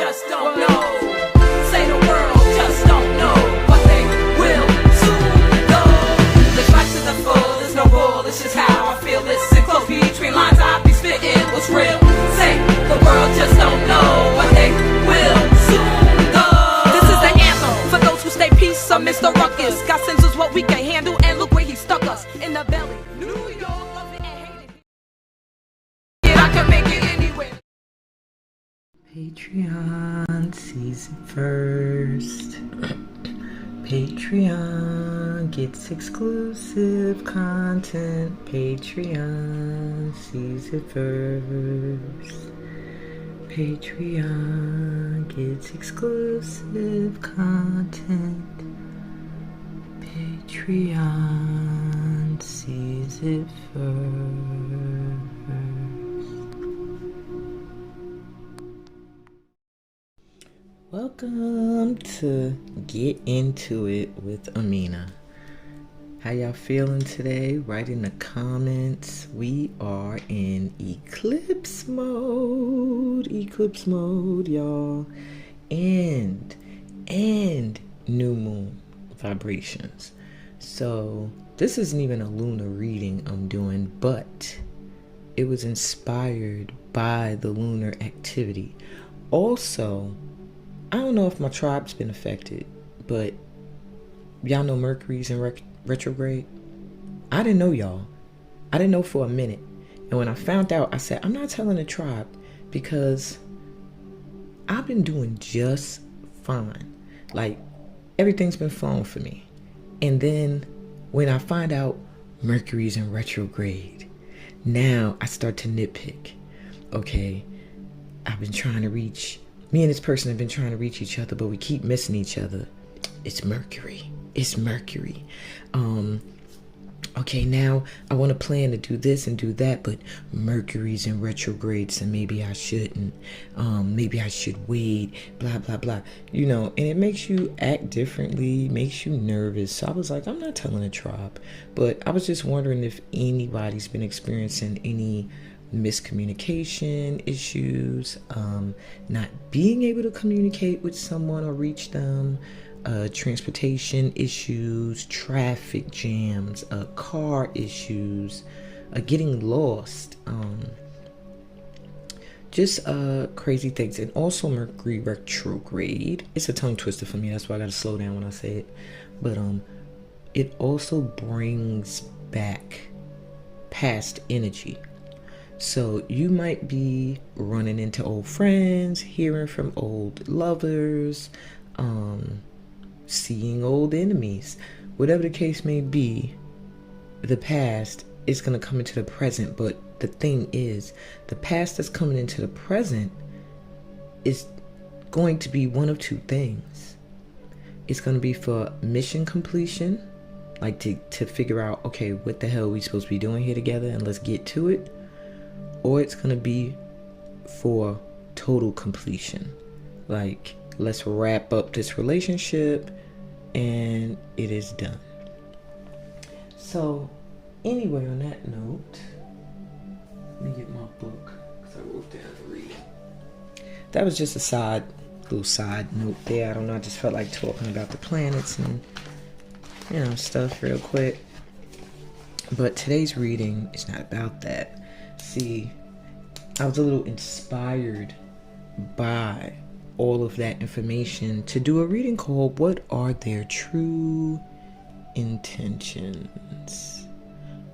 just don't know. Say the world just don't know, but they will soon know. Let's rise to the full, there's no rule, it's just how I feel. Listen close between lines, I be spitting what's real. Say the world just don't know, but they will soon know. This is the anthem for those who stay peace amidst the ruckus. God sends us what we can handle, and look where he stuck us, in the belly. New York, love it and hate it. I can make it anywhere. Patreon sees it first. Patreon gets exclusive content. Patreon sees it first. Patreon gets exclusive content. Patreon sees it first. Welcome to Get Into It with Amina. How y'all feeling today? Write in the comments. We are in eclipse mode, y'all. And new moon vibrations. So this isn't even a lunar reading I'm doing, but it was inspired by the lunar activity. Also, I don't know if my tribe's been affected, but y'all know Mercury's in retrograde. I didn't know, y'all. I didn't know for a minute. And when I found out, I said, I'm not telling the tribe because I've been doing just fine. Like, everything's been flowing for me. And then when I find out Mercury's in retrograde, now I start to nitpick. Okay, I've been trying to reach... Me and this person have been trying to reach each other, but we keep missing each other. It's Mercury. Okay, now I want to plan to do this and do that, but Mercury's in retrograde, so maybe I shouldn't. Maybe I should wait, blah, blah, blah. You know, and it makes you act differently, makes you nervous. So I was like, I'm not telling the tribe. But I was just wondering if anybody's been experiencing any miscommunication issues, not being able to communicate with someone or reach them, transportation issues, traffic jams, car issues, getting lost, just crazy things. And also Mercury retrograde, it's a tongue twister for me, that's why I gotta slow down when I say it, but it also brings back past energy. So you might be running into old friends, hearing from old lovers, seeing old enemies. Whatever the case may be, the past is going to come into the present. But the thing is, the past that's coming into the present is going to be one of two things. It's going to be for mission completion, like to figure out, okay, what the hell are we supposed to be doing here together, and let's get to it. Or it's going to be for total completion. Like, let's wrap up this relationship and it is done. So, anyway, on that note, let me get my book because I wrote down to read. That was just a little side note there. I don't know, I just felt like talking about the planets and, you know, stuff real quick. But today's reading is not about that. See, I was a little inspired by all of that information to do a reading called What Are Their True Intentions?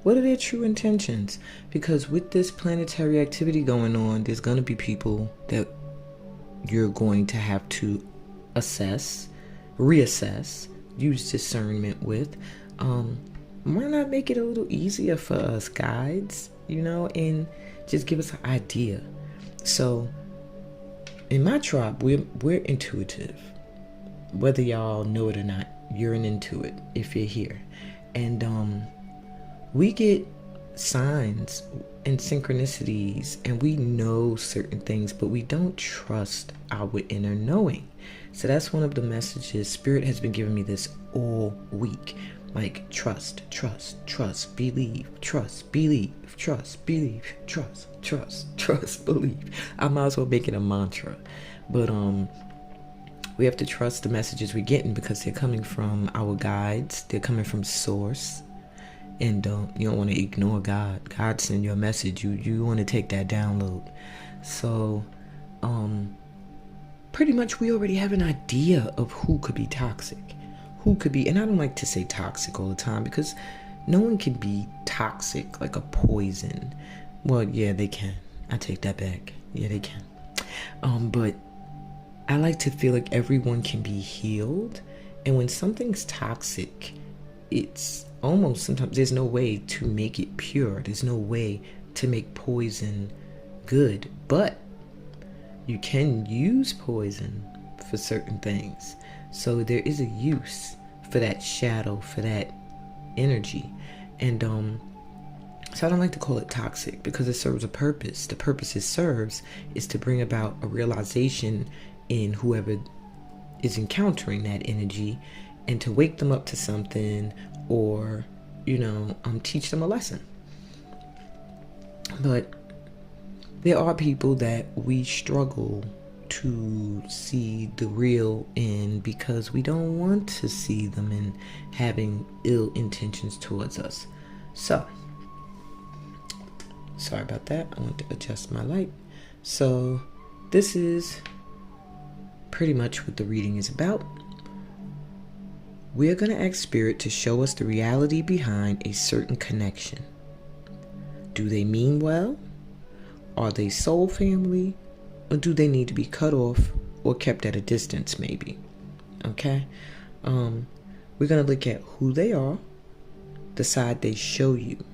What are their true intentions? Because with this planetary activity going on, there's going to be people that you're going to have to assess, reassess, use discernment with. Why not make it a little easier for us guides, you know, and just give us an idea. So in my tribe, we're intuitive. Whether y'all know it or not, you're an intuit if you're here. And we get signs and synchronicities, and we know certain things, but we don't trust our inner knowing. So that's one of the messages Spirit has been giving me this all week. Like, trust, believe, trust, believe, trust, trust. trust, believe. I might as well make it a mantra. But we have to trust the messages we're getting because they're coming from our guides. They're coming from source. And you don't want to ignore God. God send you a message. You want to take that download. So pretty much we already have an idea of who could be toxic. Who could be, and I don't like to say toxic all the time because no one can be toxic like a poison. Well, yeah, they can. I take that back. Yeah, they can. But I like to feel like everyone can be healed. And when something's toxic, it's almost sometimes there's no way to make it pure. There's no way to make poison good. But you can use poison for certain things. So there is a use for that shadow, for that energy. And so I don't like to call it toxic because it serves a purpose. The purpose it serves is to bring about a realization in whoever is encountering that energy and to wake them up to something or, teach them a lesson. But there are people that we struggle to see the real in because we don't want to see them in having ill intentions towards us. So, sorry about that. I want to adjust my light. So, this is pretty much what the reading is about. We're going to ask Spirit to show us the reality behind a certain connection. Do they mean well? Are they soul family? Or do they need to be cut off or kept at a distance maybe? Okay? We're going to look at who they are, the side they show you.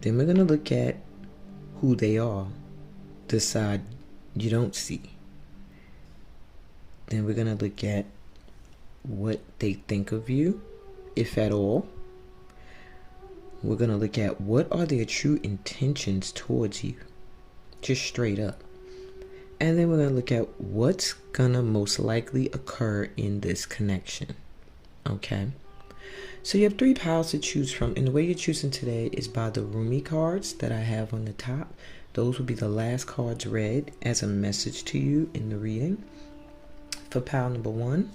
Then we're going to look at who they are, the side you don't see. Then we're going to look at what they think of you, if at all. We're going to look at what are their true intentions towards you, just straight up. And then we're going to look at what's going to most likely occur in this connection. Okay? So you have 3 piles to choose from. And the way you're choosing today is by the Rumi cards that I have on the top. Those will be the last cards read as a message to you in the reading. For pile number 1.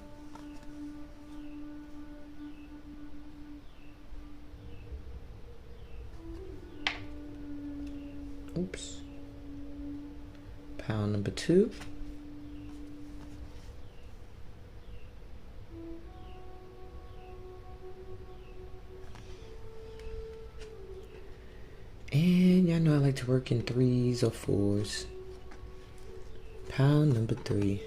Oops. Pile number 2. And y'all know I like to work in 3s or 4s. Pile number 3.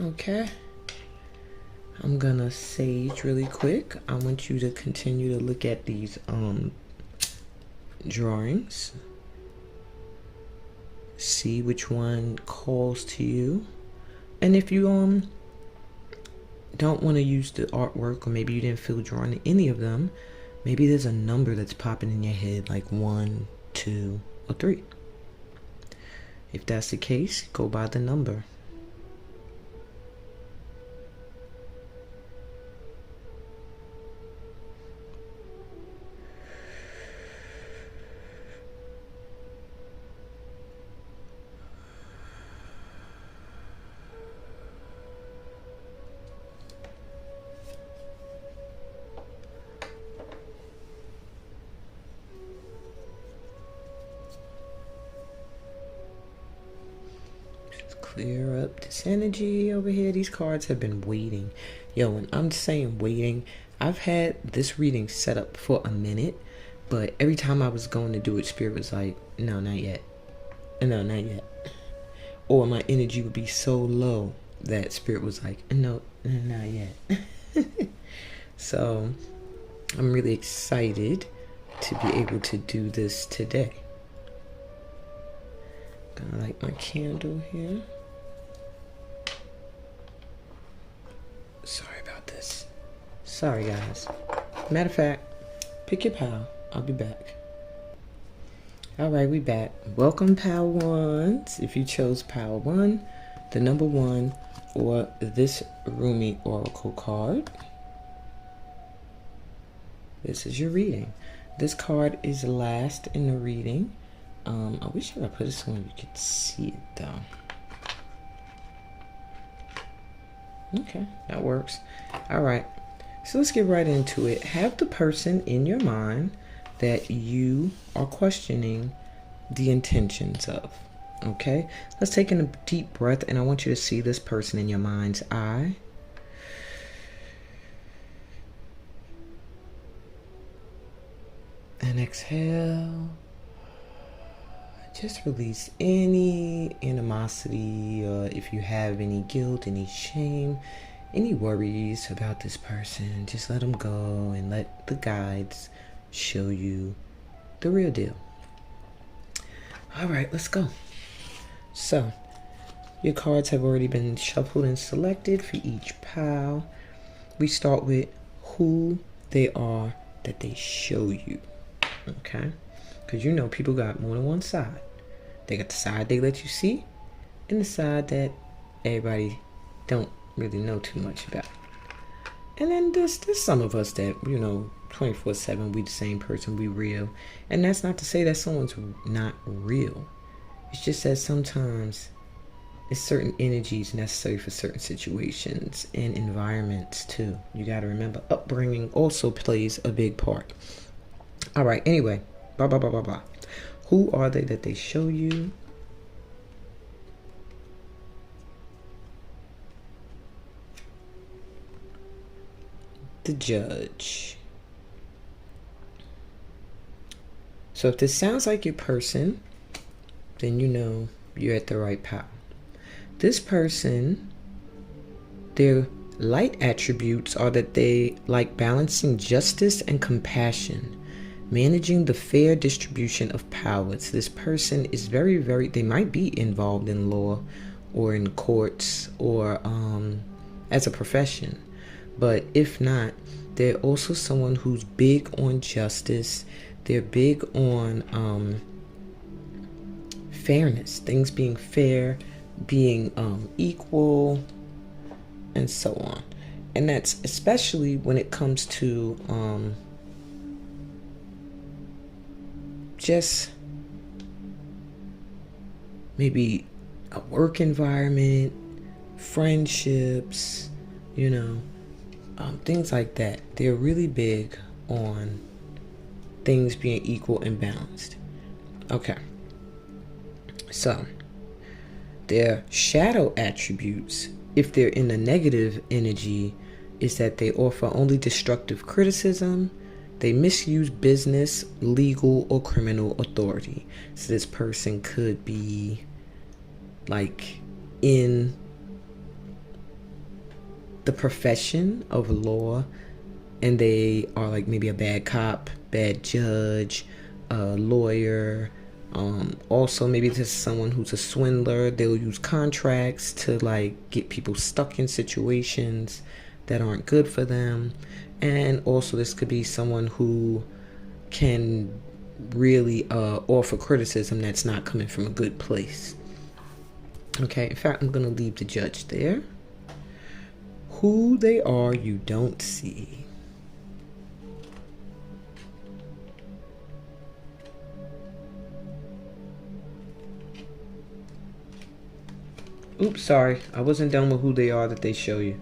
Okay. I'm gonna sage really quick. I want you to continue to look at these drawings. See which one calls to you. And if you don't want to use the artwork, or maybe you didn't feel drawn to any of them, maybe there's a number that's popping in your head, like 1, 2, or 3. If that's the case, go by the number. Clear up this energy over here. These cards have been waiting. Yo, when I'm saying waiting, I've had this reading set up for a minute, but every time I was going to do it, Spirit was like, no, not yet. No, not yet. Or my energy would be so low that Spirit was like, no, not yet. So I'm really excited to be able to do this today. Gonna light my candle here. Sorry about this. Sorry, guys. Matter of fact, pick your pile. I'll be back. Alright, we back. Welcome, pile 1s. If you chose pile 1, the number 1, or this Rumi Oracle card. this is your reading. This card is last in the reading. I wish I could put it so you could see it though. Okay, that works. All right, so let's get right into it. Have the person in your mind that you are questioning the intentions of. Okay, let's take in a deep breath, and I want you to see this person in your mind's eye. And exhale. Just release any animosity, if you have any guilt, any shame, any worries about this person. Just let them go and let the guides show you the real deal. All right, let's go. So, your cards have already been shuffled and selected for each pile. We start with who they are that they show you. Okay? Because you know people got more than one side. They got the side they let you see, and the side that everybody don't really know too much about. And then there's some of us that, 24/7, we the same person, we real. And that's not to say that someone's not real. It's just that sometimes it's certain energies necessary for certain situations and environments too. You got to remember, upbringing also plays a big part. All right, anyway, blah, blah, blah, blah, blah. Who are they that they show you? The Judge. So if this sounds like your person, then you know you're at the right pile. This person, their light attributes are that they like balancing justice and compassion, managing the fair distribution of powers. This person is very, they might be involved in law or in courts or as a profession. But if not, they're also someone who's big on justice. They're big on fairness, things being fair, being equal, and so on. And that's especially when it comes to just maybe a work environment, friendships, things like that. They're really big on things being equal and balanced. Okay. So, their shadow attributes, if they're in a negative energy, is that they offer only destructive criticism. They misuse business, legal, or criminal authority. So this person could be like in the profession of law, and they are like maybe a bad cop, bad judge, a lawyer. Also maybe this is someone who's a swindler. They'll use contracts to like get people stuck in situations that aren't good for them. And also this could be someone who can really offer criticism that's not coming from a good place. Okay, in fact, I'm going to leave the Judge there. Who they are you don't see. Oops, sorry. I wasn't done with who they are that they show you.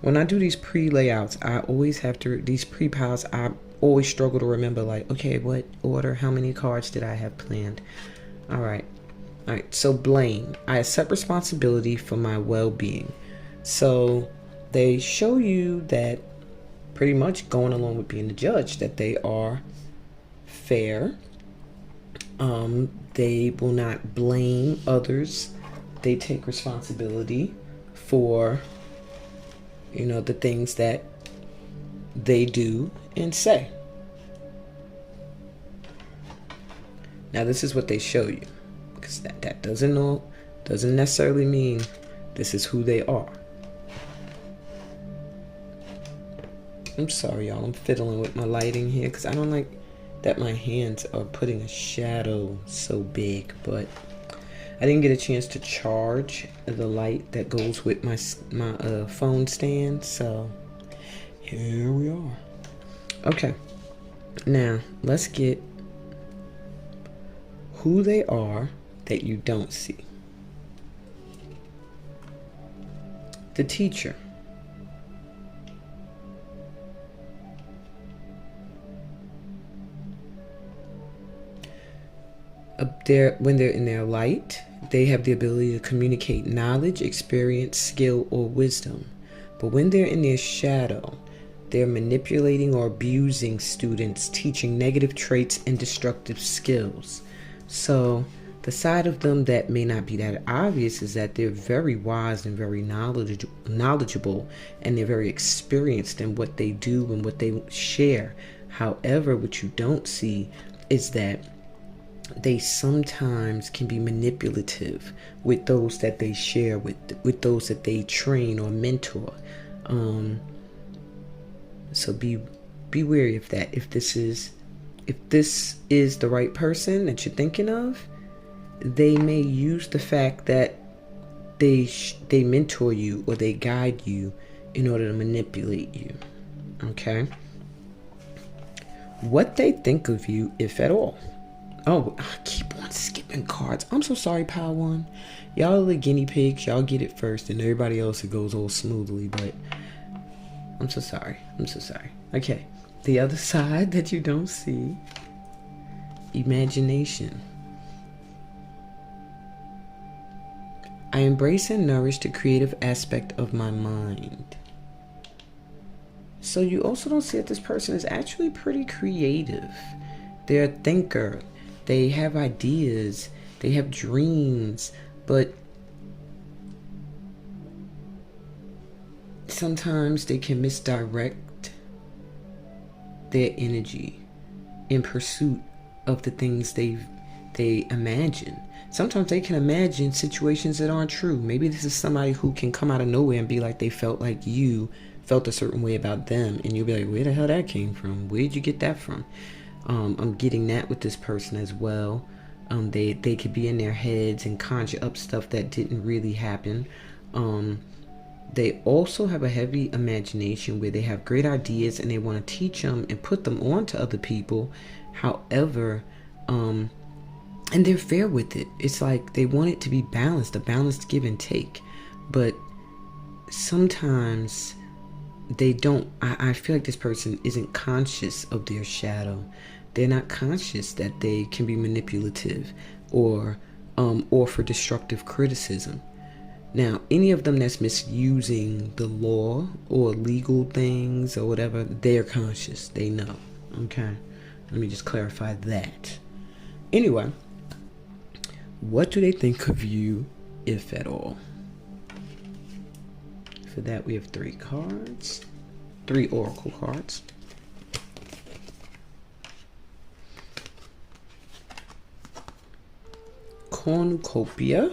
When I do these pre-layouts, I always have to, these pre-piles, I always struggle to remember, like, okay, what order, how many cards did I have planned? All right, so blame. I accept responsibility for my well-being. So they show you that, pretty much going along with being the Judge, that they are fair. They will not blame others. They take responsibility for the things that they do and say. Now this is what they show you, because that doesn't necessarily mean this is who they are. I'm sorry, y'all. I'm fiddling with my lighting here because I don't like that my hands are putting a shadow so big, but I didn't get a chance to charge the light that goes with my phone stand, so Here we are. Okay, now let's get who they are that you don't see. The teacher. When they're in their light, they have the ability to communicate knowledge, experience, skill, or wisdom. But when they're in their shadow, they're manipulating or abusing students, teaching negative traits and destructive skills. So the side of them that may not be that obvious is that they're very wise and very knowledgeable, and they're very experienced in what they do and what they share. However, what you don't see is that they sometimes can be manipulative with those that they share with those that they train or mentor. So be wary of that. If this is the right person that you're thinking of, they may use the fact that they mentor you or they guide you in order to manipulate you. Okay? What they think of you, if at all. Oh, I keep on skipping cards. I'm so sorry, Pile 1. Y'all are the guinea pigs. Y'all get it first, and everybody else, it goes all smoothly, but I'm so sorry. Okay, the other side that you don't see. Imagination. I embrace and nourish the creative aspect of my mind. So you also don't see that this person is actually pretty creative. They're a thinker. They have ideas, they have dreams, but sometimes they can misdirect their energy in pursuit of the things they imagine. Sometimes they can imagine situations that aren't true. Maybe this is somebody who can come out of nowhere and be like they felt like you felt a certain way about them, and you'll be like, where the hell that came from? Where'd you get that from? I'm getting that with this person as well. They could be in their heads and conjure up stuff that didn't really happen. They also have a heavy imagination where they have great ideas and they want to teach them and put them on to other people. However, and they're fair with it. It's like they want it to be balanced, a balanced give and take. But sometimes they don't. I feel like this person isn't conscious of their shadow. They're not conscious that they can be manipulative or for destructive criticism. Now, any of them that's misusing the law or legal things or whatever, they're conscious. They know. Okay? Let me just clarify that. Anyway, what do they think of you, if at all? For that, we have 3 oracle cards. Cornucopia.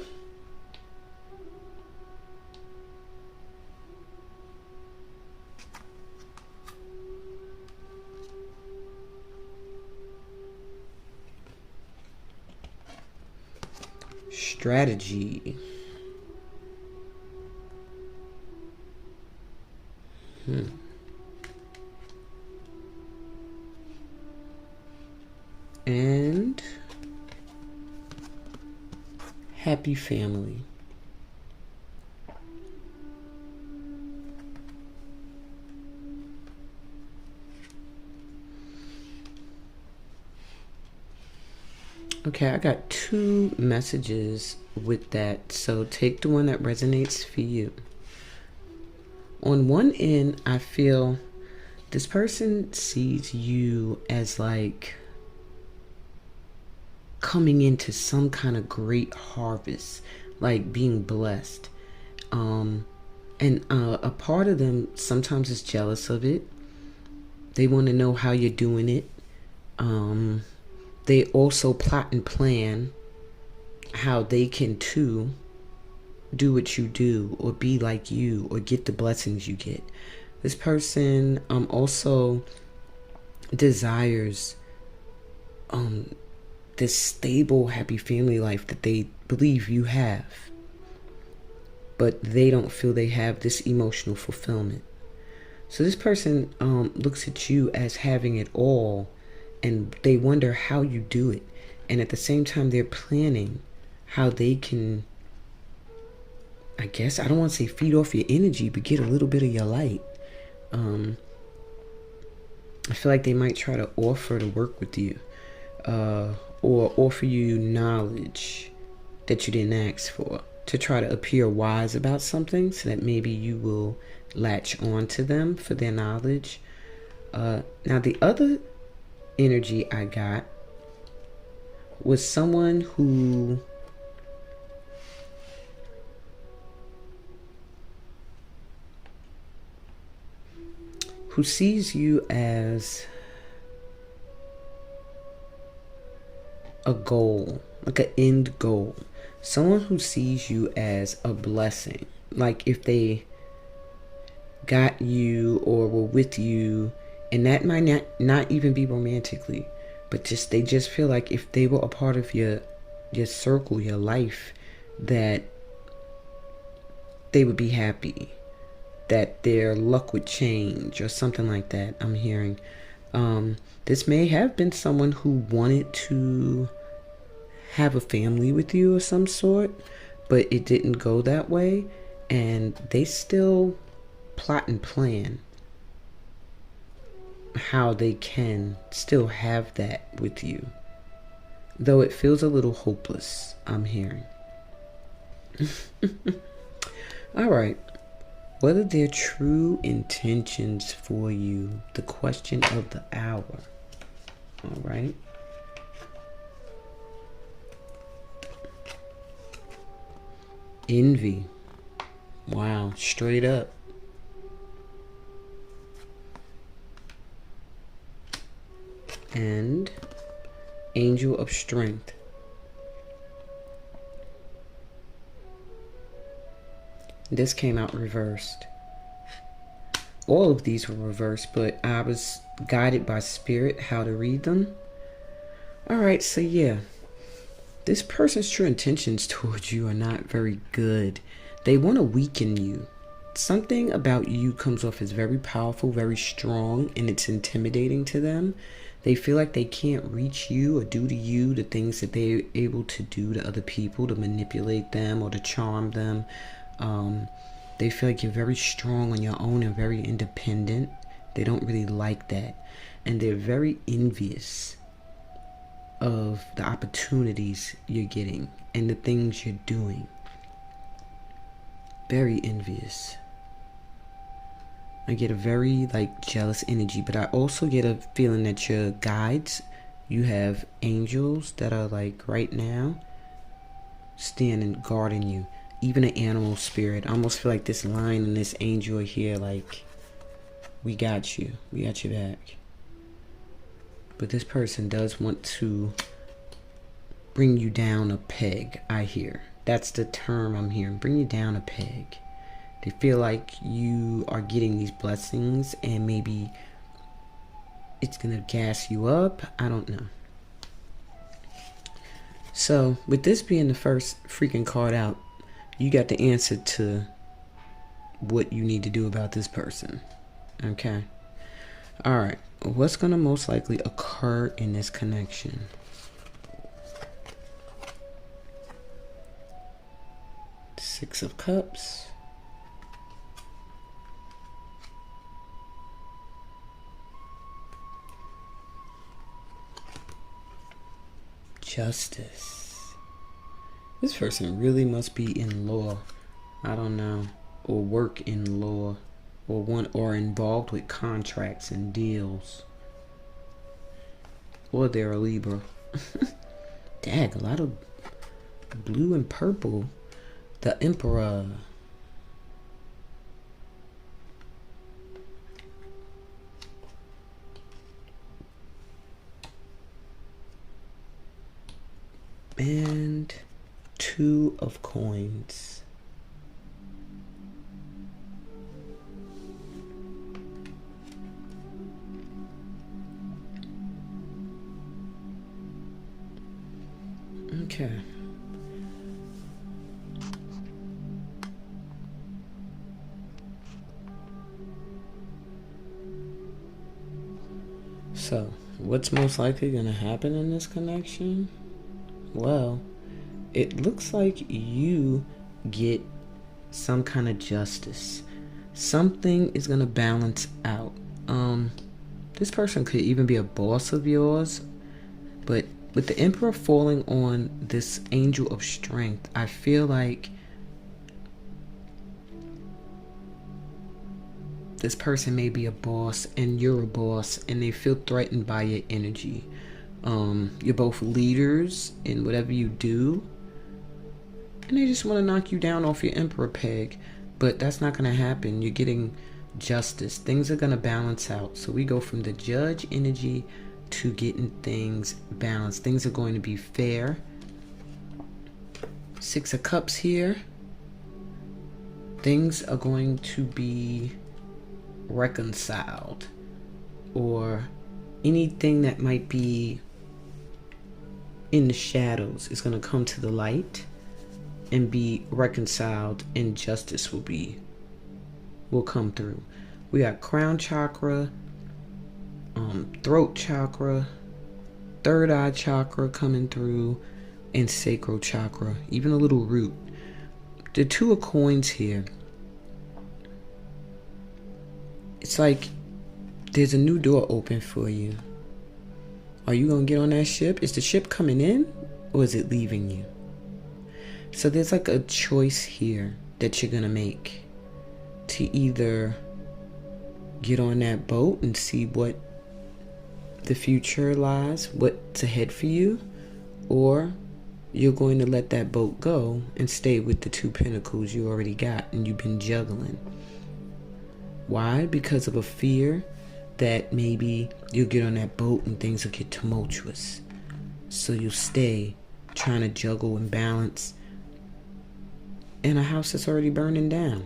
Strategy. And happy family. Okay, I got 2 messages with that, so take the one that resonates for you. On one end, I feel this person sees you as like coming into some kind of great harvest, like being blessed. And a part of them sometimes is jealous of it. They want to know how you're doing it. They also plot and plan how they can too do what you do or be like you or get the blessings you get. This person also desires this stable, happy family life that they believe you have, but they don't feel they have this emotional fulfillment. So this person looks at you as having it all, and they wonder how you do it. And at the same time, they're planning how they can, I guess, I don't want to say feed off your energy, but get a little bit of your light. I feel like they might try to offer to work with you, or offer you knowledge that you didn't ask for, to try to appear wise about something so that maybe you will latch on to them for their knowledge. Now, the other energy I got was someone who sees you as a goal, like an end goal. Someone who sees you as a blessing. Like if they got you or were with you, and that might not even be romantically, but just they just feel like if they were a part of your circle, your life, that they would be happy, that their luck would change or something like that. I'm hearing this may have been someone who wanted to have a family with you of some sort, but it didn't go that way, and they still plot and plan how they can still have that with you, though it feels a little hopeless, I'm hearing. All right. What are their true intentions for you? The question of the hour. All right. Envy. Wow, straight up. And Angel of Strength. This came out reversed. All of these were reversed, but I was guided by spirit how to read them. Alright, so yeah. This person's true intentions towards you are not very good. They want to weaken you. Something about you comes off as very powerful, very strong, and it's intimidating to them. They feel like they can't reach you or do to you the things that they're able to do to other people, to manipulate them or to charm them. They feel like you're very strong on your own and very independent. They don't really like that. And they're very envious of the opportunities you're getting and the things you're doing. Very envious. I get a very jealous energy, but I also get a feeling that your guides, you have angels that are right now standing guarding you. Even an animal spirit. I almost feel like this lion and this angel are here we got you. We got your back. But this person does want to bring you down a peg, I hear. That's the term I'm hearing. Bring you down a peg. They feel like you are getting these blessings and maybe it's going to gas you up. I don't know. So, with this being the first freaking card out, you got the answer to what you need to do about this person. Okay. Alright. What's going to most likely occur in this connection? Six of Cups. Justice. This person really must be in law. I don't know. Or work in law. Or involved with contracts and deals. Or they're a Libra. Dag, a lot of blue and purple. The Emperor. And Two of Coins. Okay. So, what's most likely going to happen in this connection? Well, it looks like you get some kind of justice. Something is going to balance out. This person could even be a boss of yours, but with the Emperor falling on this Angel of Strength, I feel like this person may be a boss and you're a boss, and they feel threatened by your energy. You're both leaders in whatever you do, and they just want to knock you down off your Emperor peg, but that's not going to happen. You're getting justice. Things are going to balance out. So we go from the Judge energy to getting things balanced. Things are going to be fair. 6 of Cups here. Things are going to be reconciled, or anything that might be in the shadows is going to come to the light and be reconciled, and justice will come through. We got crown chakra, throat chakra, third eye chakra coming through, and sacral chakra, even a little root. The 2 of coins here. It's like there's a new door open for you. Are you going to get on that ship? Is the ship coming in, or is it leaving you? So there's like a choice here that you're going to make, to either get on that boat and see what the future lies, what's ahead for you, or you're going to let that boat go and stay with the 2 pentacles you already got and you've been juggling. Why? Because of a fear that maybe you'll get on that boat and things will get tumultuous. So you'll stay trying to juggle and balance in a house that's already burning down.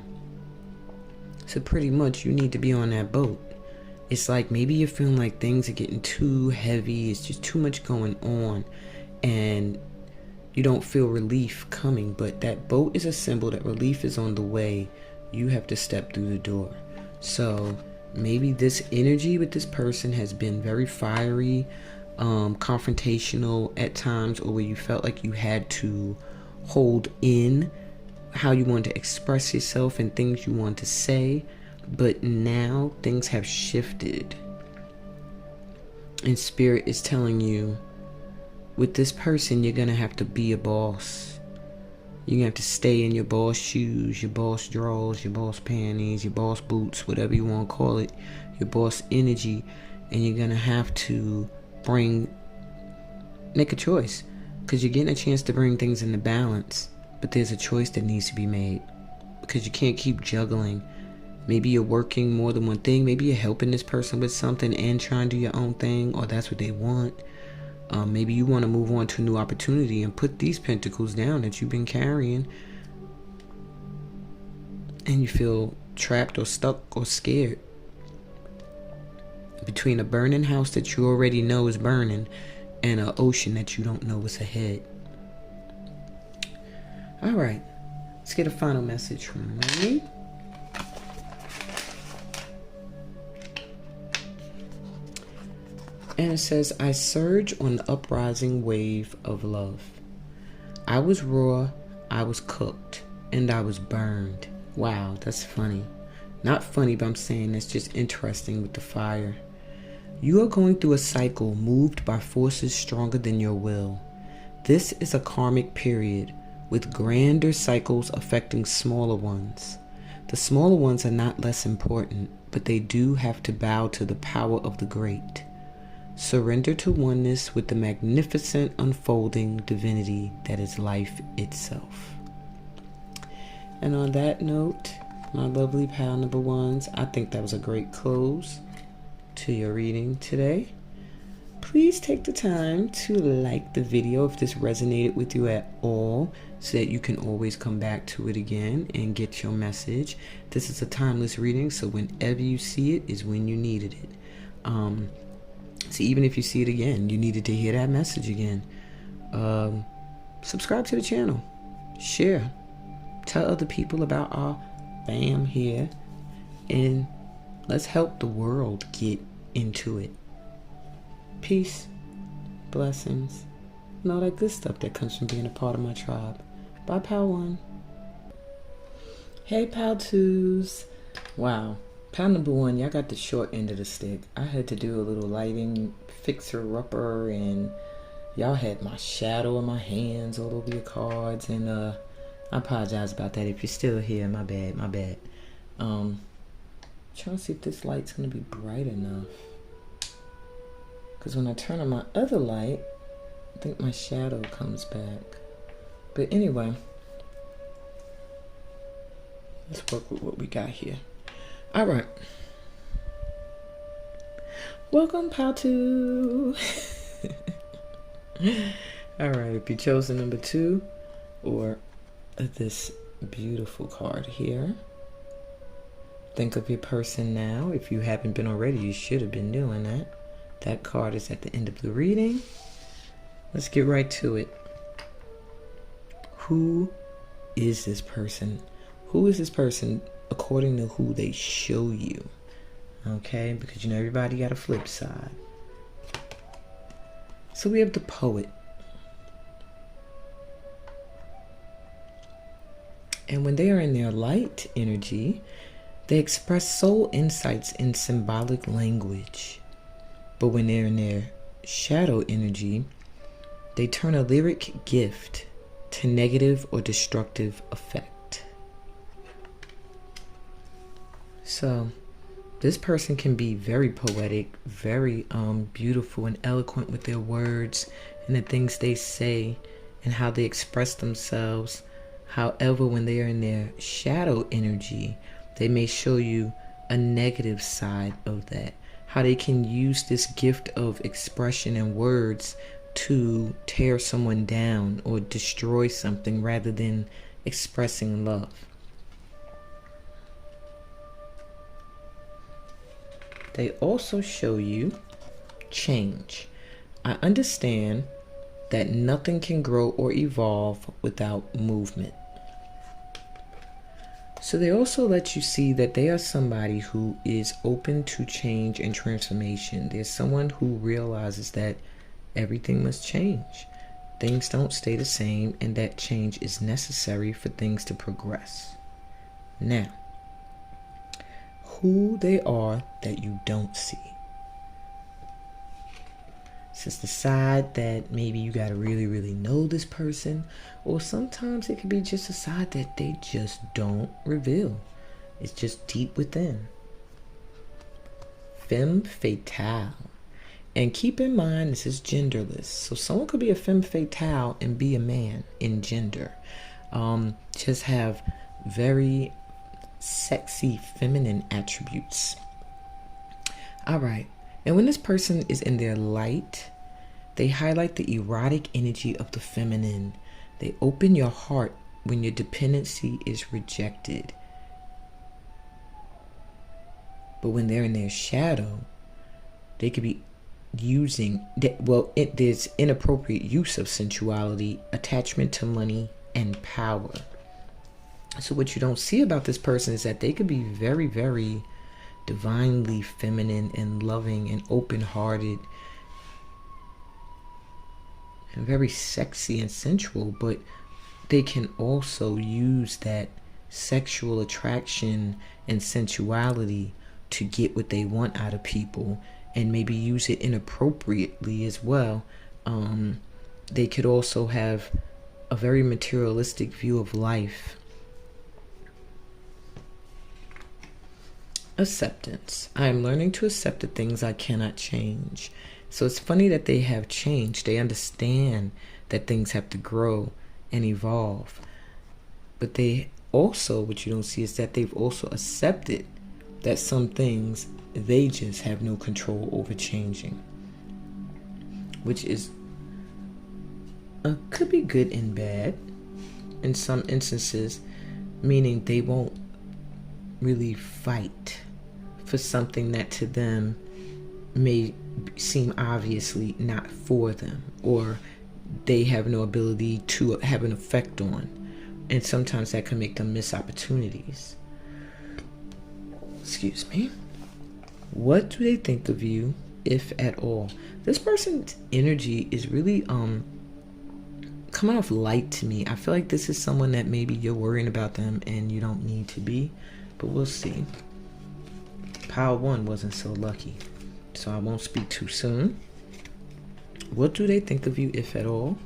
So pretty much you need to be on that boat. It's like maybe you're feeling like things are getting too heavy. It's just too much going on, and you don't feel relief coming. But that boat is a symbol that relief is on the way. You have to step through the door. So maybe this energy with this person has been very fiery, confrontational at times, or where you felt like you had to hold in how you want to express yourself and things you want to say. But now things have shifted, and Spirit is telling you, with this person, you're gonna have to be a boss. You're gonna have to stay in your boss shoes, your boss drawers, your boss panties, your boss boots, whatever you want to call it, your boss energy, and you're gonna have to make a choice, because you're getting a chance to bring things into balance. But there's a choice that needs to be made, because you can't keep juggling. Maybe you're working more than one thing. Maybe you're helping this person with something and trying to do your own thing, or that's what they want. Maybe you want to move on to a new opportunity and put these pentacles down that you've been carrying, and you feel trapped or stuck or scared between a burning house that you already know is burning and an ocean that you don't know is ahead. All right, let's get a final message from me. And it says, I surge on the uprising wave of love. I was raw, I was cooked, and I was burned. Wow, that's funny. Not funny, but I'm saying it's just interesting with the fire. You are going through a cycle moved by forces stronger than your will. This is a karmic period with grander cycles affecting smaller ones. The smaller ones are not less important, but they do have to bow to the power of the great. Surrender to oneness with the magnificent unfolding divinity that is life itself. And on that note, my lovely pal number ones, I think that was a great close to your reading today. Please take the time to like the video if this resonated with you at all, so that you can always come back to it again and get your message. This is a timeless reading, so whenever you see it is when you needed it. So even if you see it again, you needed to hear that message again. Subscribe to the channel. Share. Tell other people about our fam here. And let's help the world get into it. Peace, blessings, and all that good stuff that comes from being a part of my tribe. Bye, Pal 1. Hey, Pal 2s. Wow. Pal number 1, y'all got the short end of the stick. I had to do a little lighting fixer-upper, and y'all had my shadow in my hands all over your cards, and I apologize about that. If you're still here, my bad. Trying to see if this light's gonna be bright enough, because when I turn on my other light, I think my shadow comes back. But anyway, let's work with what we got here. All right. Welcome, Pal 2. All right, if you chose the number 2 or this beautiful card here, think of your person now. If you haven't been already, you should have been doing that. That card is at the end of the reading. Let's get right to it. Who is this person? Who is this person according to who they show you? Okay, because you know everybody got a flip side. So we have the poet. And when they are in their light energy, they express soul insights in symbolic language. But when they're in their shadow energy, they turn a lyric gift to negative or destructive effect. So this person can be very poetic, very beautiful and eloquent with their words and the things they say and how they express themselves. However, when they are in their shadow energy, they may show you a negative side of that. How they can use this gift of expression and words to tear someone down or destroy something rather than expressing love. They also show you change. I understand that nothing can grow or evolve without movement. So they also let you see that they are somebody who is open to change and transformation. There's someone who realizes that everything must change. Things don't stay the same, and that change is necessary for things to progress. Now, who they are that you don't see. This is the side that maybe you got to really know this person, or sometimes it could be just a side that they just don't reveal. It's just deep within. Femme fatale. And keep in mind, this is genderless. So someone could be a femme fatale and be a man in gender. Just have very sexy feminine attributes. All right. And when this person is in their light, they highlight the erotic energy of the feminine. They open your heart when your dependency is rejected. But when they're in their shadow, they could be using, there's inappropriate use of sensuality, attachment to money, and power. So what you don't see about this person is that they could be very divinely feminine and loving and open-hearted and very sexy and sensual, but they can also use that sexual attraction and sensuality to get what they want out of people, and maybe use it inappropriately as well. They could also have a very materialistic view of life. Acceptance. I am learning to accept the things I cannot change. So it's funny that they have changed. They understand that things have to grow and evolve. But they also, what you don't see is that they've also accepted that some things they just have no control over changing. Which is could be good and bad in some instances, meaning they won't really fight for something that to them may seem obviously not for them, or they have no ability to have an effect on. And sometimes that can make them miss opportunities. Excuse me. What do they think of you if at all. This person's energy is really coming off light to me. I feel like this is someone that maybe you're worrying about them and you don't need to be, but we'll see. Pile 1 wasn't so lucky, so I won't speak too soon. What do they think of you, if at all?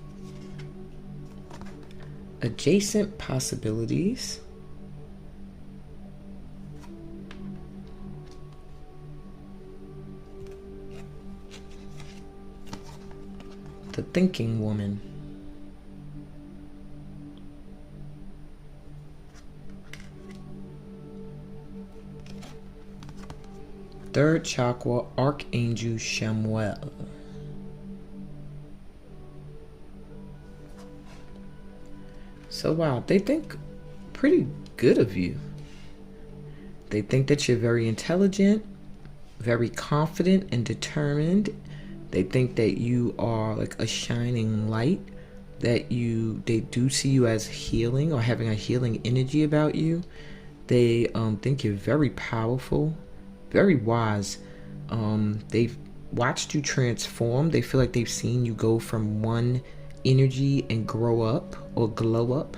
Adjacent possibilities. The thinking woman. Third chakra, Archangel Shamuel. So wow, they think pretty good of you. They think that you're very intelligent, very confident and determined. They think that you are like a shining light, that they do see you as healing or having a healing energy about you. They think you're very powerful, very wise. They've watched you transform. They feel like they've seen you go from one energy and grow up or glow up.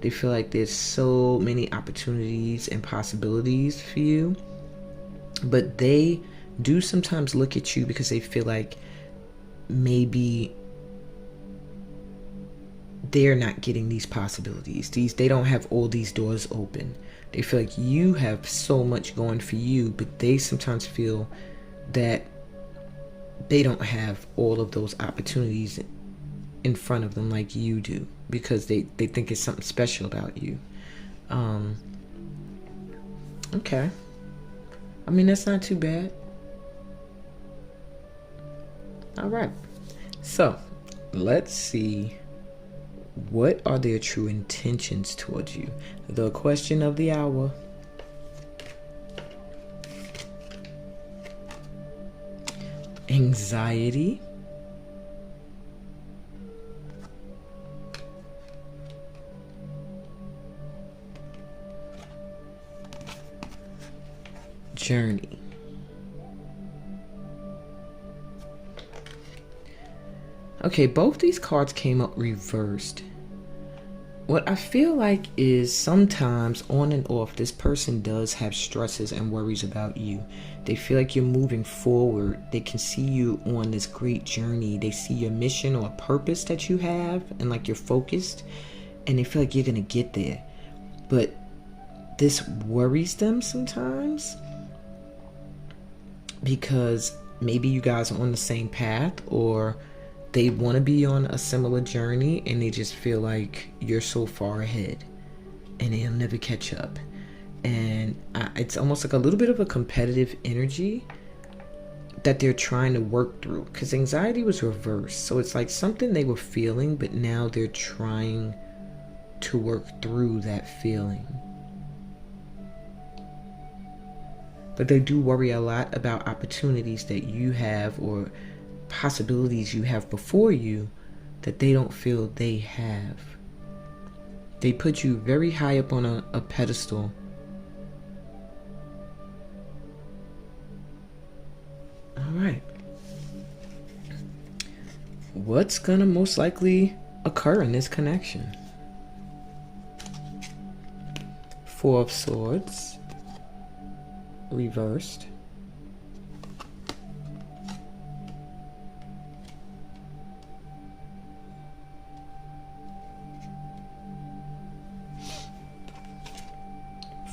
They feel like there's so many opportunities and possibilities for you, but they do sometimes look at you because they feel like maybe they're not getting these possibilities. They don't have all these doors open. They feel like you have so much going for you, but they sometimes feel that they don't have all of those opportunities in front of them like you do, because they think it's something special about you. Okay. I mean, that's not too bad. All right. So let's see, what are their true intentions towards you? The question of the hour. Anxiety. Journey. Okay, both these cards came up reversed. What I feel like is sometimes on and off, this person does have stresses and worries about you. They feel like you're moving forward. They can see you on this great journey. They see your mission or purpose that you have, and like you're focused, and they feel like you're gonna get there. But this worries them sometimes because maybe you guys are on the same path, or they want to be on a similar journey and they just feel like you're so far ahead and they'll never catch up. And it's almost like a little bit of a competitive energy that they're trying to work through, because anxiety was reversed. So it's like something they were feeling, but now they're trying to work through that feeling. But they do worry a lot about opportunities that you have or possibilities you have before you that they don't feel they have. They put you very high up on a pedestal. All right. What's gonna most likely occur in this connection? Four of Swords reversed.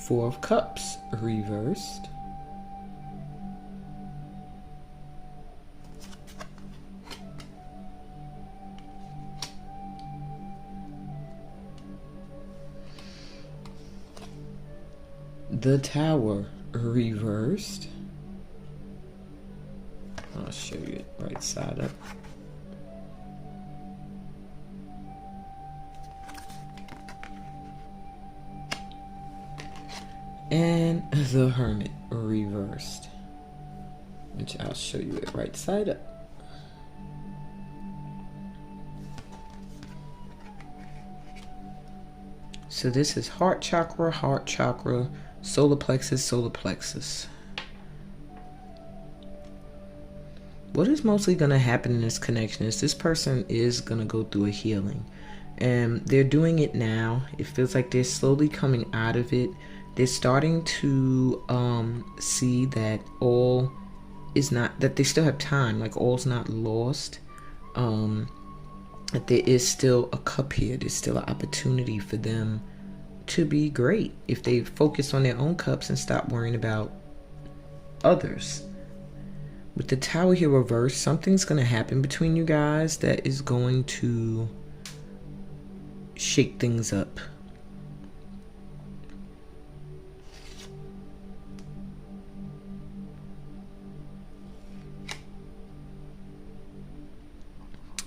Four of Cups reversed. The Tower reversed. I'll show you it right side up. And the Hermit reversed, which I'll show you it right side up. So this is heart chakra, solar plexus, solar plexus. what is mostly going to happen in this connection is this person is going to go through a healing. And they're doing it now. It feels like they're slowly coming out of it. They're starting to see that all is not, that they still have time, like all's not lost. That there is still a cup here. There's still an opportunity for them to be great if they focus on their own cups and stop worrying about others. With the Tower here reversed, something's going to happen between you guys that is going to shake things up.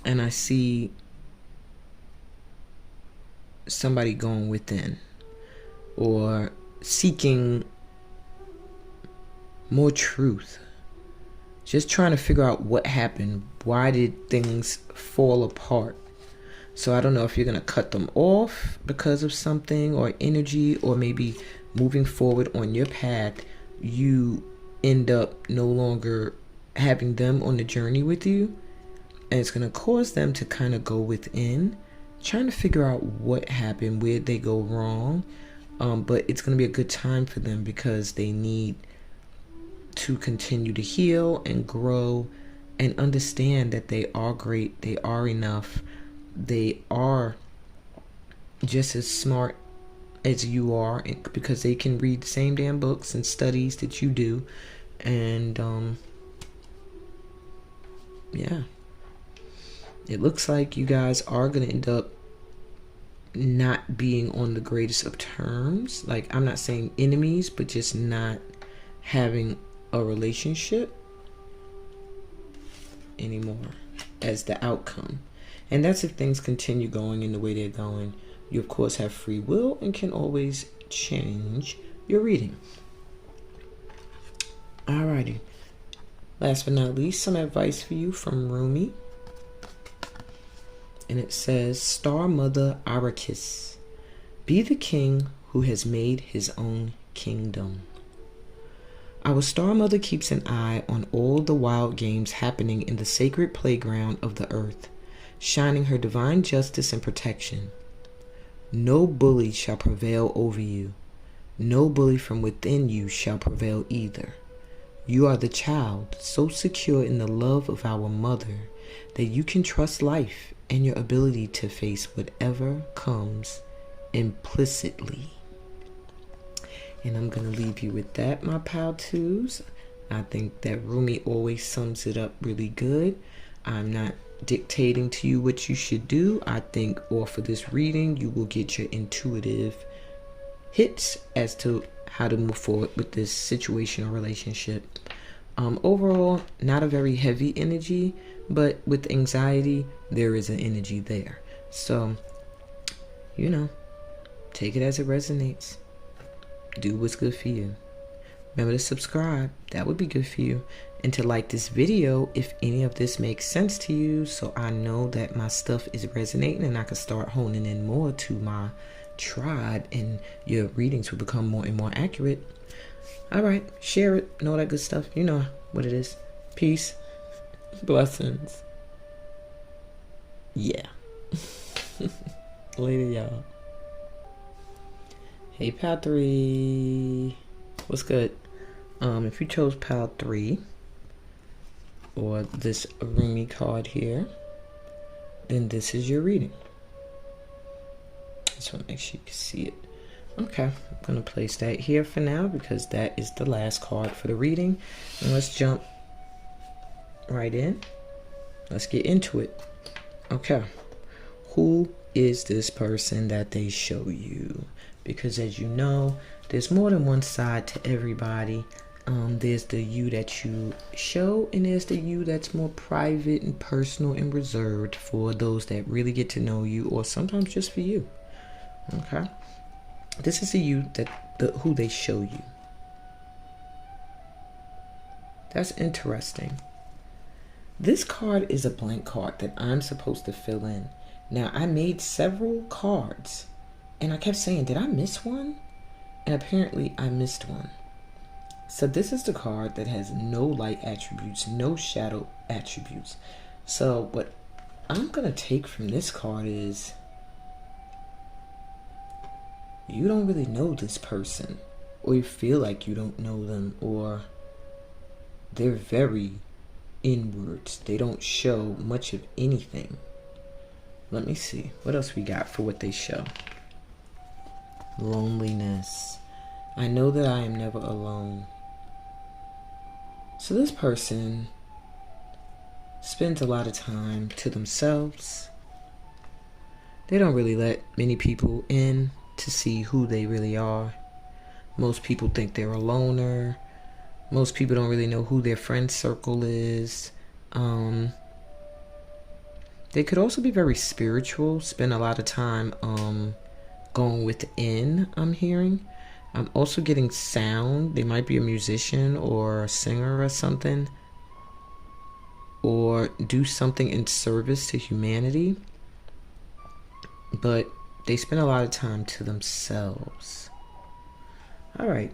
And I see somebody going within or seeking more truth. Just trying to figure out what happened. Why did things fall apart? So I don't know if you're going to cut them off because of something or energy, or maybe moving forward on your path, you end up no longer having them on the journey with you. And it's going to cause them to kind of go within, trying to figure out what happened, where they go wrong. But it's going to be a good time for them because they need to continue to heal and grow and understand that they are great. They are enough. They are just as smart as you are, because they can read the same damn books and studies that you do. And yeah. It looks like you guys are going to end up not being on the greatest of terms. Like, I'm not saying enemies, but just not having a relationship anymore as the outcome. And that's if things continue going in the way they're going. You, of course, have free will and can always change your reading. Alrighty. Last but not least, some advice for you from Rumi. And it says, Star Mother Arrakis, be the king who has made his own kingdom. Our Star Mother keeps an eye on all the wild games happening in the sacred playground of the earth, shining her divine justice and protection. No bully shall prevail over you. No bully from within you shall prevail either. You are the child, so secure in the love of our mother that you can trust life and your ability to face whatever comes implicitly. And I'm going to leave you with that, my pal twos. I think that Rumi always sums it up really good. I'm not dictating to you what you should do. I think off of this reading, you will get your intuitive hits as to how to move forward with this situation or relationship. Overall, not a very heavy energy, but with anxiety, there is an energy there. So, take it as it resonates. Do what's good for you. Remember to subscribe. That would be good for you. And to like this video if any of this makes sense to you, so I know that my stuff is resonating and I can start honing in more to my tribe and your readings will become more and more accurate. All right, share it and all that good stuff. You know what it is. Peace. Blessings. Yeah. Later, y'all. Hey, Pal 3. What's good? If you chose Pal 3 or this Rumi card here, then this is your reading. Just want to make sure you can see it. Okay, I'm going to place that here for now because that is the last card for the reading. And let's jump right in. Let's get into it. Okay, who is this person that they show you? Because as you know, there's more than one side to everybody. There's the you that you show, and there's the you that's more private and personal and reserved for those that really get to know you, or sometimes just for you. Okay, this is the you who they show you. That's interesting. This card is a blank card that I'm supposed to fill in. Now, I made several cards, and I kept saying, did I miss one? And apparently I missed one. So this is the card that has no light attributes, no shadow attributes. So what I'm going to take from this card is you don't really know this person, or you feel like you don't know them, or they're very inwards. They don't show much of anything. Let me see. What else we got for what they show? Loneliness. I know that I am never alone. So this person spends a lot of time to themselves. They don't really let many people in to see who they really are. Most people think they're a loner. Most people don't really know who their friend circle is. They could also be very spiritual, spend a lot of time going within, I'm hearing. I'm also getting sound. They might be a musician or a singer or something, or do something in service to humanity. But they spend a lot of time to themselves. All right.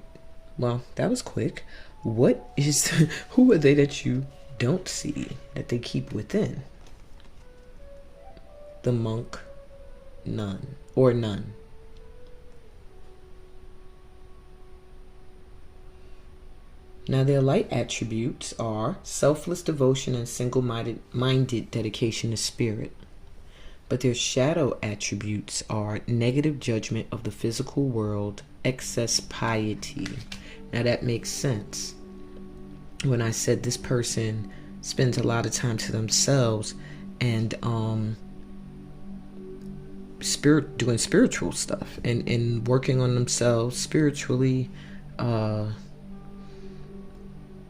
Well, that was quick. What is, who are they that you don't see, that they keep within? The monk, none, or none. Now their light attributes are selfless devotion and single-minded dedication to spirit. But their shadow attributes are negative judgment of the physical world, excess piety. Now that makes sense. When I said this person spends a lot of time to themselves and doing spiritual stuff and working on themselves spiritually,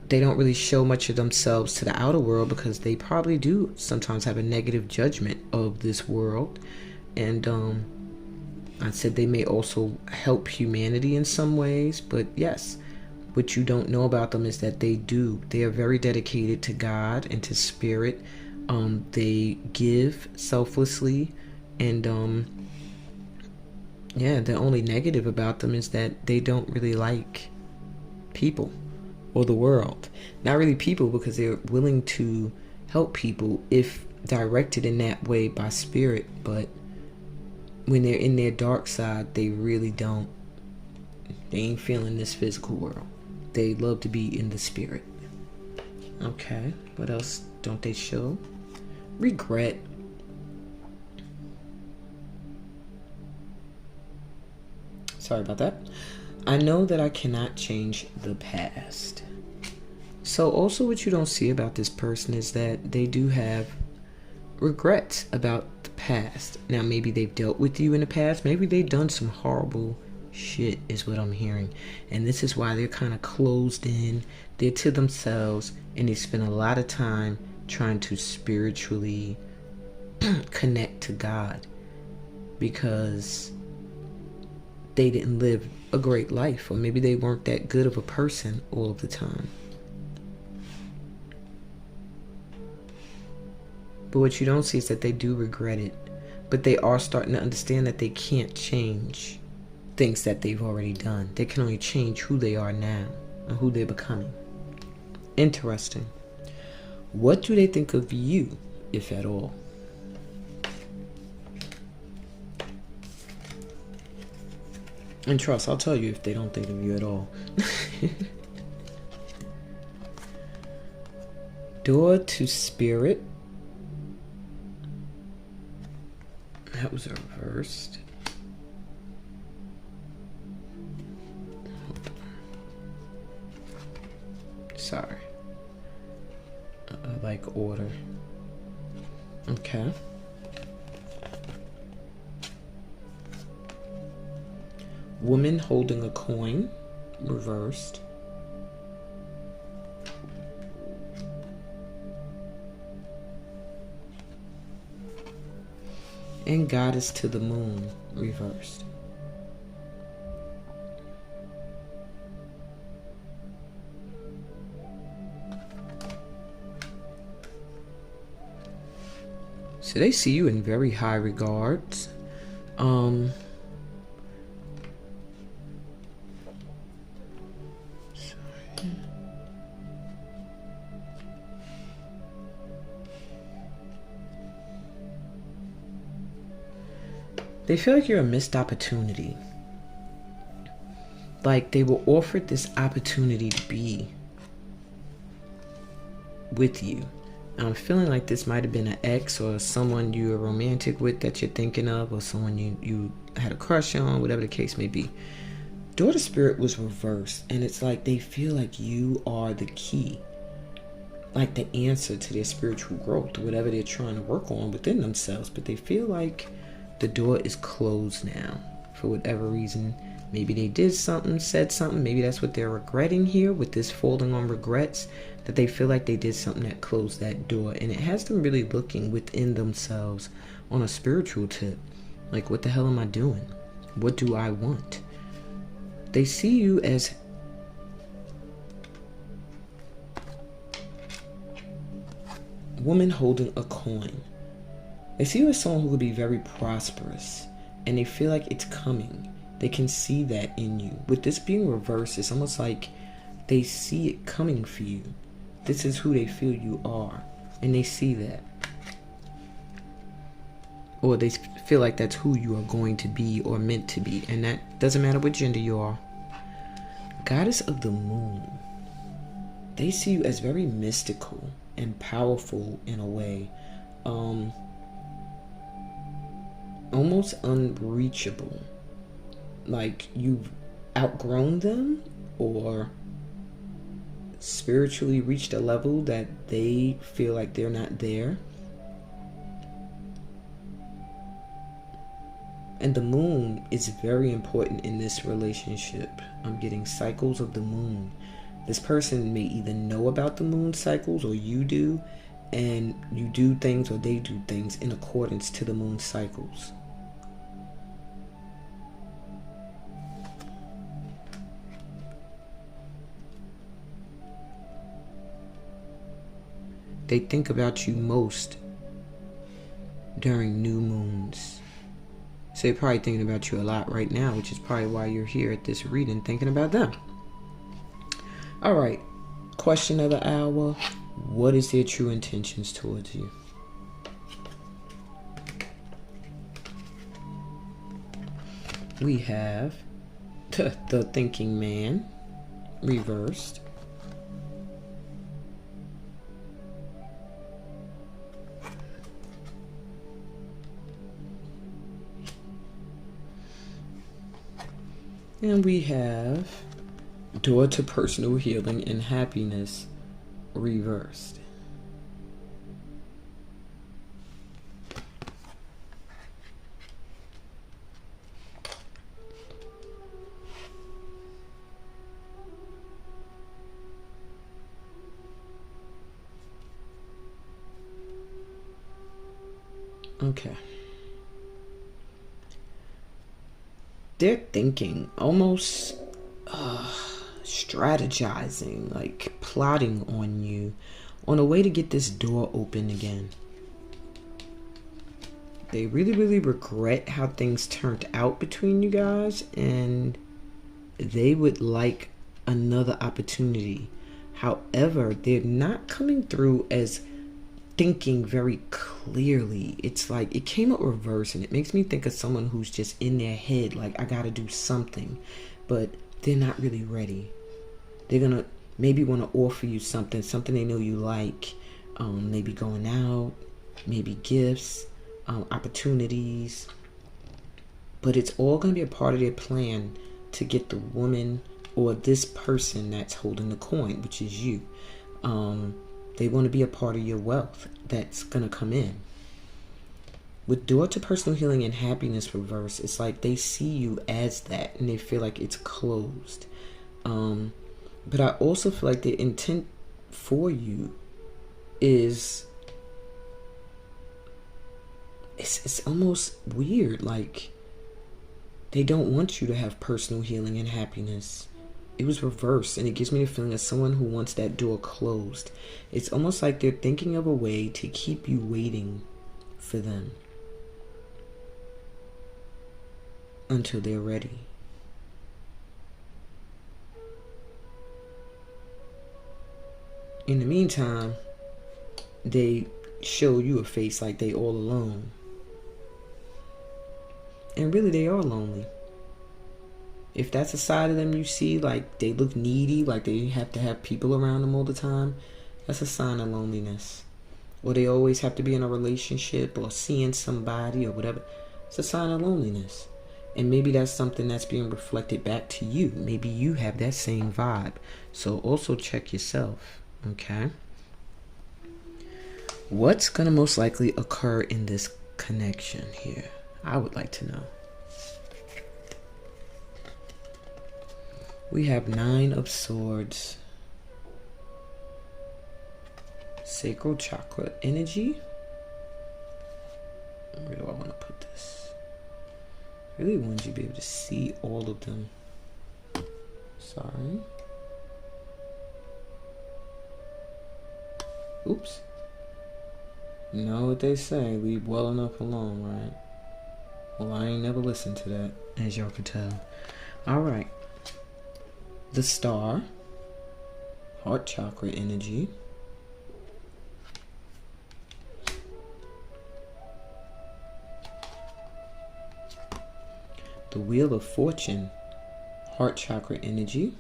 they don't really show much of themselves to the outer world because they probably do sometimes have a negative judgment of this world. And I said they may also help humanity in some ways, but yes, what you don't know about them is that they are very dedicated to God and to spirit. They give selflessly, and yeah, the only negative about them is that they don't really like people or the world. Not really people, because they're willing to help people if directed in that way by spirit, but when they're in their dark side, they really don't. They ain't feeling this physical world. They love to be in the spirit. Okay, what else don't they show? Regret. Sorry about that. I know that I cannot change the past. So also what you don't see about this person is that they do have regrets about the past. Now maybe they've dealt with you in the past. Maybe they've done some horrible shit is what I'm hearing. And this is why they're kind of closed in. They're to themselves, and they spend a lot of time trying to spiritually connect to God, because they didn't live a great life, or maybe they weren't that good of a person all of the time. But what you don't see is that they do regret it, but they are starting to understand that they can't change things that they've already done. They can only change who they are now and who they're becoming. Interesting. What do they think of you, if at all? And trust, I'll tell you if they don't think of you at all. Door to spirit. That was reversed. Sorry. I like order. Okay. Woman holding a coin, reversed. And goddess to the moon, reversed. So they see you in very high regards. Sorry. They feel like you're a missed opportunity. Like they were offered this opportunity to be with you. I'm feeling like this might have been an ex or someone you were romantic with that you're thinking of, or someone you had a crush on, whatever the case may be. Daughter spirit was reversed, and it's like they feel like you are the key, like the answer to their spiritual growth, whatever they're trying to work on within themselves. But they feel like the door is closed now for whatever reason. Maybe they did something, said something. Maybe that's what they're regretting here with this folding on regrets, that they feel like they did something that closed that door. And it has them really looking within themselves on a spiritual tip. Like, what the hell am I doing? What do I want? They see you as a woman holding a coin. They see you as someone who could be very prosperous, and they feel like it's coming. They can see that in you. With this being reversed, it's almost like they see it coming for you. This is who they feel you are, and they see that. Or they feel like that's who you are going to be or meant to be, and that doesn't matter what gender you are. Goddess of the Moon. They see you as very mystical and powerful in a way. Almost unreachable. Like you've outgrown them, or spiritually reached a level that they feel like they're not there. And the moon is very important in this relationship. I'm getting cycles of the moon. This person may either know about the moon cycles, or you do, and you do things or they do things in accordance to the moon cycles. They think about you most during new moons. So they're probably thinking about you a lot right now, which is probably why you're here at this reading, thinking about them. All right. Question of the hour. What is their true intentions towards you? We have the thinking man reversed. And we have door to personal healing and happiness reversed. Okay. They're thinking, almost strategizing, like plotting on you, on a way to get this door open again. They really, really regret how things turned out between you guys, and they would like another opportunity. However, they're not coming through as thinking very clearly. It's like it came out reverse, and it makes me think of someone who's just in their head, like, I gotta do something, but they're not really ready. They're gonna maybe want to offer you something they know you like, maybe going out, maybe gifts, opportunities, but it's all gonna be a part of their plan to get the woman or this person that's holding the coin, which is you. They want to be a part of your wealth that's going to come in. With door to personal healing and happiness reverse, it's like they see you as that, and they feel like it's closed. But I also feel like the intent for you is, it's almost weird. Like they don't want you to have personal healing and happiness. It was reversed, and it gives me the feeling of someone who wants that door closed. It's almost like they're thinking of a way to keep you waiting for them until they're ready. In the meantime, they show you a face like they all alone. And really, they are lonely. If that's a side of them you see, like they look needy, like they have to have people around them all the time, that's a sign of loneliness. Or they always have to be in a relationship or seeing somebody or whatever. It's a sign of loneliness. And maybe that's something that's being reflected back to you. Maybe you have that same vibe. So also check yourself, okay? What's going to most likely occur in this connection here? I would like to know. We have 9 of Swords. Sacral chakra energy. Where do I want to put this? I really want you to be able to see all of them. Sorry. Oops. You know what they say, leave well enough alone, right? Well, I ain't never listened to that, as y'all can tell. Alright. The Star. Heart chakra energy. The Wheel of Fortune, heart chakra energy.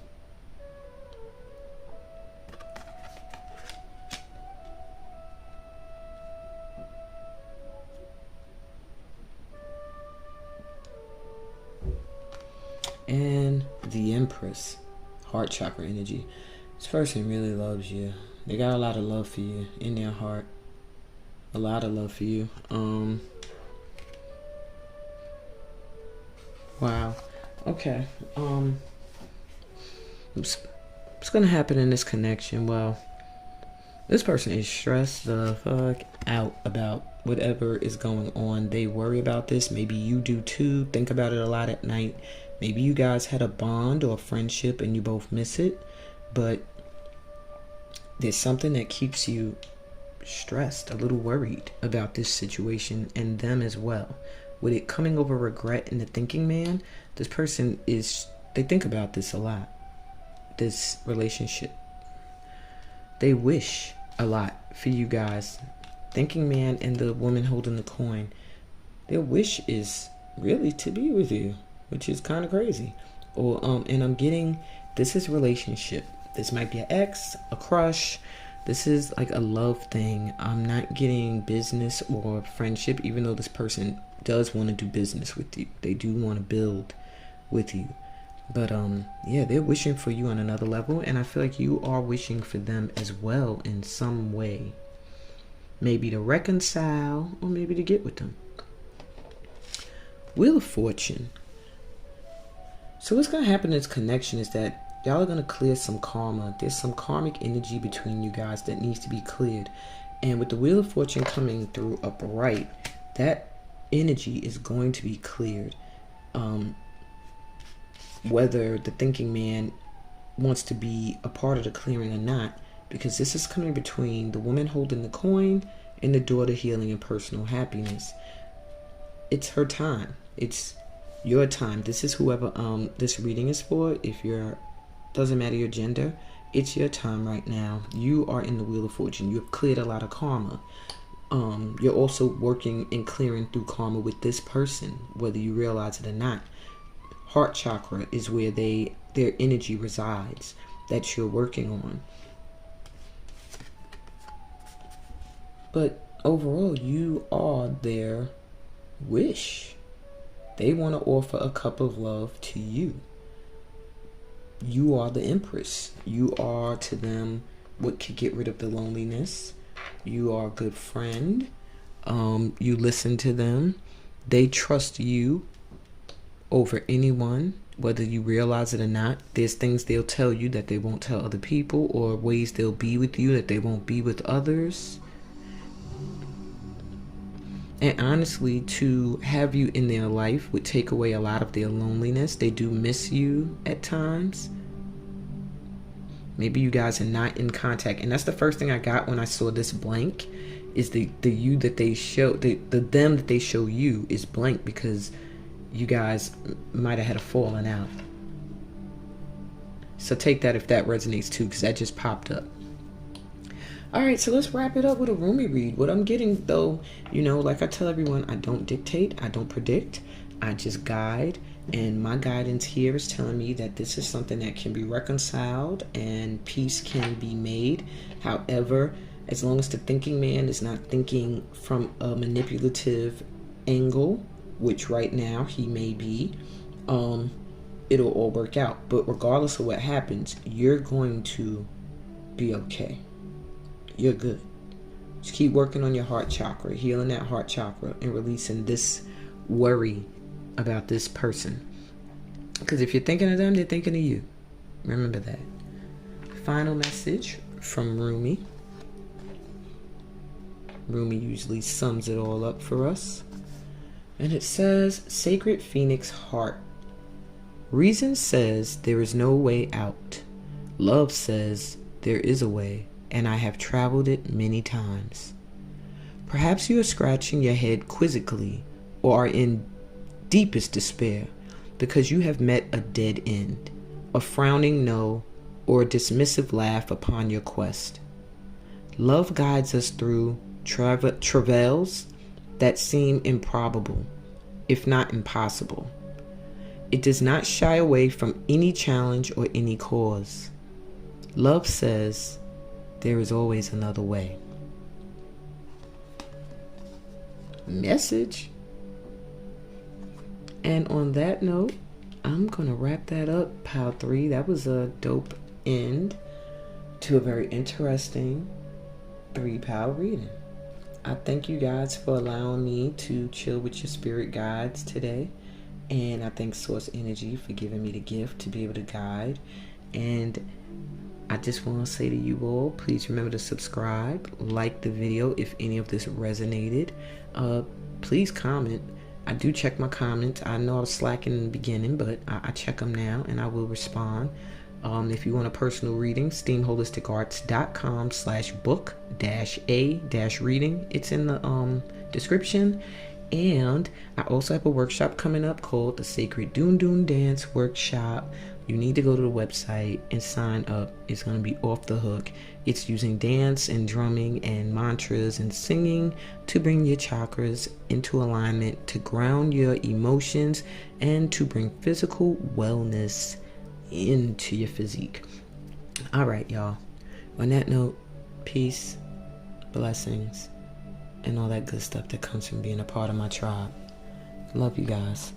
And the Empress, heart chakra energy. This person really loves you. They got a lot of love for you in their heart. A lot of love for you. Wow. Okay. What's gonna happen in this connection? Well, this person is stressed the fuck out about whatever is going on. They worry about this. Maybe you do too. Think about it a lot at night. Maybe you guys had a bond or a friendship and you both miss it. But there's something that keeps you stressed, a little worried about this situation and them as well. With it coming over regret in the thinking man, this person they think about this a lot. This relationship. They wish a lot for you guys. Thinking man and the woman holding the coin. Their wish is really to be with you, which is kind of crazy. Or and I'm getting, this is relationship. This might be an ex, a crush. This is like a love thing. I'm not getting business or friendship, even though this person does want to do business with you. They do want to build with you. But yeah, they're wishing for you on another level, and I feel like you are wishing for them as well in some way. Maybe to reconcile, or maybe to get with them. Wheel of Fortune. So what's going to happen in this connection is that y'all are going to clear some karma. There's some karmic energy between you guys that needs to be cleared. And with the Wheel of Fortune coming through upright, that energy is going to be cleared. Whether the thinking man wants to be a part of the clearing or not, because this is coming between the woman holding the coin and the daughter healing and personal happiness. It's her time. It's your time. This is whoever this reading is for. If you're, doesn't matter your gender, it's your time right now. You are in the Wheel of Fortune. You've cleared a lot of karma. You're also working and clearing through karma with this person, whether you realize it or not. Heart chakra is where their energy resides that you're working on. But overall, you are their wish. They want to offer a cup of love to you. You are the Empress. You are to them what could get rid of the loneliness. You are a good friend. You listen to them. They trust you over anyone, whether you realize it or not. There's things they'll tell you that they won't tell other people, or ways they'll be with you that they won't be with others. And honestly, to have you in their life would take away a lot of their loneliness. They do miss you at times. Maybe you guys are not in contact. And that's the first thing I got when I saw this blank, is the you that they show, the them that they show you is blank, because you guys might have had a falling out. So take that if that resonates too, because that just popped up. Alright, so let's wrap it up with a Rumi read. What I'm getting though, like I tell everyone, I don't dictate, I don't predict. I just guide, and my guidance here is telling me that this is something that can be reconciled and peace can be made. However, as long as the thinking man is not thinking from a manipulative angle, which right now he may be, it'll all work out. But regardless of what happens, you're going to be okay. You're good. Just keep working on your heart chakra, healing that heart chakra, and releasing this worry about this person. Because if you're thinking of them, they're thinking of you. Remember that. Final message from Rumi. Rumi usually sums it all up for us. And it says, Sacred Phoenix Heart. Reason says there is no way out. Love says there is a way, and I have traveled it many times. Perhaps you are scratching your head quizzically or are in deepest despair because you have met a dead end, a frowning no, or a dismissive laugh upon your quest. Love guides us through travails that seem improbable, if not impossible. It does not shy away from any challenge or any cause. Love says there is always another way. Message. And on that note, I'm going to wrap that up, Pile 3. That was a dope end to a very interesting 3-pile reading. I thank you guys for allowing me to chill with your spirit guides today. And I thank Source Energy for giving me the gift to be able to guide. And I just want to say to you all, please remember to subscribe, like the video if any of this resonated. Please comment. I do check my comments. I know I was slacking in the beginning, but I check them now and I will respond. If you want a personal reading, steamholisticarts.com/book-a-reading. It's in the description. And I also have a workshop coming up called the Sacred Doon Doon Dance Workshop. You need to go to the website and sign up. It's going to be off the hook. It's using dance and drumming and mantras and singing to bring your chakras into alignment, to ground your emotions, and to bring physical wellness into your physique. All right, y'all. On that note, peace, blessings, and all that good stuff that comes from being a part of my tribe. Love you guys.